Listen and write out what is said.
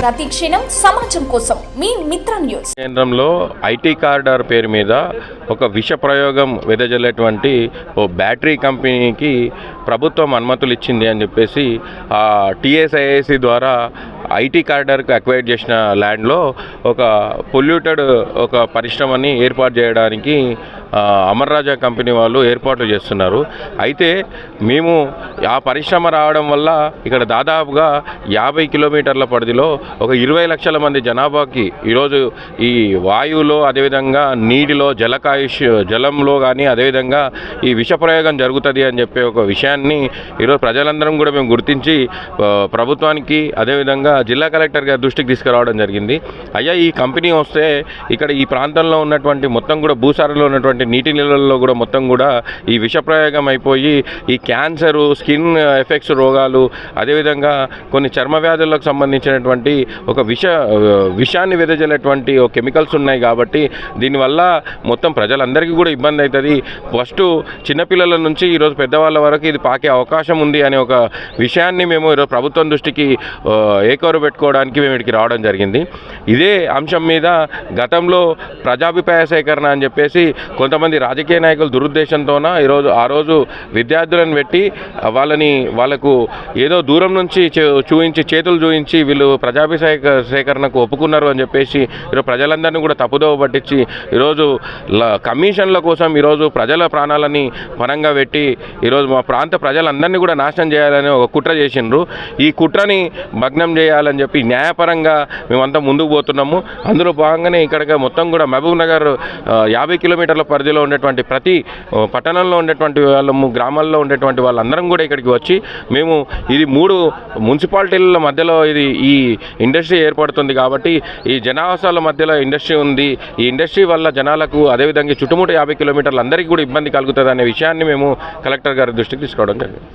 ప్రతి క్షణం సమాజం కోసం మీ మిత్ర న్యూస్. కేంద్రంలో ఐటీ కారిడార్ పేరు మీద ఒక విష ప్రయోగం వెదజల్లేటువంటి ఓ బ్యాటరీ కంపెనీకి ప్రభుత్వం అనుమతులు ఇచ్చింది అని చెప్పేసి టీఎస్ఐఐసి ద్వారా ఐటీ కారిడార్కు అక్వైర్ చేసిన ల్యాండ్లో ఒక పొల్యూటెడ్ ఒక పరిశ్రమని ఏర్పాటు చేయడానికి అమర్ రాజా కంపెనీ వాళ్ళు ఏర్పాట్లు చేస్తున్నారు. అయితే మేము ఆ పరిశ్రమ రావడం వల్ల ఇక్కడ దాదాపుగా 50 కిలోమీటర్ల పరిధిలో ఒక 20 లక్షల మంది జనాభాకి ఈరోజు ఈ వాయువులో, అదేవిధంగా నీటిలో, జలంలో కానీ అదేవిధంగా ఈ విష ప్రయోగం జరుగుతుంది అని చెప్పే ఒక విషయాన్ని ఈరోజు ప్రజలందరం కూడా మేము గుర్తించి ప్రభుత్వానికి అదేవిధంగా జిల్లా కలెక్టర్ గారి దృష్టికి తీసుకురావడం జరిగింది. అయ్యా, ఈ కంపెనీ వస్తే ఇక్కడ ఈ ప్రాంతంలో ఉన్నటువంటి మొత్తం కూడా భూసారంలో ఉన్నటువంటి నీటి నిల్వల్లో కూడా మొత్తం కూడా ఈ విష ప్రయోగం అయిపోయి ఈ క్యాన్సరు, స్కిన్ ఎఫెక్ట్స్ రోగాలు, అదేవిధంగా కొన్ని చర్మ వ్యాధులకు సంబంధించినటువంటి ఒక విషాన్ని వెదజల్లేటువంటి ఒక కెమికల్స్ ఉన్నాయి. కాబట్టి దీనివల్ల మొత్తం ప్రజలందరికీ కూడా ఇబ్బంది అవుతుంది. ఫస్ట్ చిన్నపిల్లల నుంచి ఈరోజు పెద్దవాళ్ళ వరకు ఇది పాకే అవకాశం ఉంది అనే ఒక విషయాన్ని మేము ఈరోజు ప్రభుత్వం దృష్టికి ఏకోరు పెట్టుకోవడానికి మేము ఇక్కడికి రావడం జరిగింది. ఇదే అంశం మీద గతంలో ప్రజాభిప్రాయ సేకరణ అని చెప్పేసి కొంతమంది రాజకీయ నాయకులు దురుద్దేశంతోన ఆ రోజు విద్యార్థులను పెట్టి వాళ్ళకు ఏదో దూరం నుంచి చేతులు చూయించి వీళ్ళు ప్రజాభిప్రాయ సేకరణకు ఒప్పుకున్నారు అని చెప్పేసి ఈరోజు ప్రజలందరినీ కూడా తప్పుదోవ పట్టించి ఈరోజు కమిషన్ల కోసం ఈరోజు ప్రజల ప్రాణాలని పరంగా పెట్టి ఈరోజు మా ప్రాంత ప్రజలందరినీ కూడా నాశనం చేయాలని ఒక కుట్ర చేసిండ్రు. ఈ కుట్రని భగ్నం చేయాలని చెప్పి న్యాయపరంగా మేమంతా ముందుకు పోతున్నాము. అందులో భాగంగానే ఇక్కడ మొత్తం కూడా మహబూబ్ నగర్ 50 కిలోమీటర్ల పరిధిలో ఉండేటువంటి ప్రతి పట్టణంలో ఉండేటువంటి వాళ్ళము, గ్రామాల్లో ఉండేటువంటి వాళ్ళందరం కూడా ఇక్కడికి వచ్చి మేము ఇది 3 మున్సిపాలిటీల మధ్యలో ఈ ఇండస్ట్రీ ఏర్పడుతుంది. కాబట్టి ఈ జనావాసాల మధ్యలో ఇండస్ట్రీ ఉంది. ఈ ఇండస్ట్రీ వల్ల జనాలకు అదేవిధంగా చుట్టుముట్టు 50 కిలోమీటర్లు అందరికీ కూడా ఇబ్బంది కలుగుతుంది అనే విషయాన్ని మేము కలెక్టర్ గారి దృష్టికి తీసుకోవడం జరిగింది.